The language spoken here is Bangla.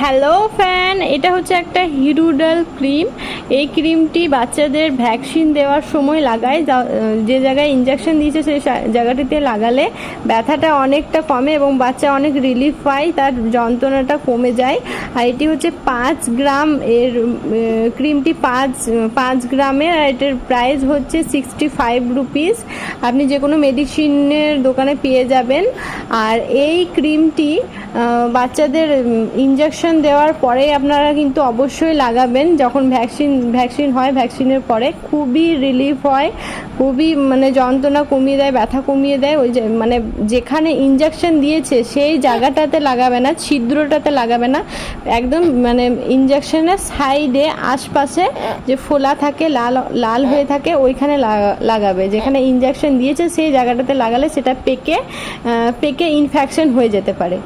হ্যালো ফ্যান, এটা হচ্ছে একটা হিরুডাল ক্রিম। এই ক্রিমটি বাচ্চাদের ভ্যাকসিন দেওয়ার সময় লাগায়, যে জায়গায় ইঞ্জেকশন দিয়েছে সেই জায়গাটিতে লাগালে ব্যথাটা অনেকটা কমে এবং বাচ্চা অনেক রিলিফ পায়, তার যন্ত্রণাটা কমে যায়। আর এটি হচ্ছে 5 গ্রাম, এর ক্রিমটি 5 গ্রামের, আর এটার প্রাইস হচ্ছে 65 রুপিস। আপনি যে কোনো মেডিসিনের দোকানে পেয়ে যাবেন। আর এই ক্রিমটি বাচ্চাদের ইঞ্জেকশন দেওয়ার পরে আপনারা কিন্তু অবশ্যই লাগাবেন। যখন ভ্যাকসিন হয়, ভ্যাকসিনের পরে খুবই রিলিফ হয়, খুবই মানে যন্ত্রণা কমিয়ে দেয়, ব্যথা কমিয়ে দেয়। ওই যে মানে যেখানে ইঞ্জেকশন দিয়েছে সেই জায়গাটাতে লাগাবে না, ছিদ্রটাতে লাগাবে না, একদম মানে ইঞ্জেকশনের সাইডে আশপাশে যে ফোলা থাকে, লাল লাল হয়ে থাকে, ওইখানে লাগাবে। যেখানে ইঞ্জেকশন দিয়েছে সেই জায়গাটাতে লাগালে সেটা পেকে ইনফেকশন হয়ে যেতে পারে।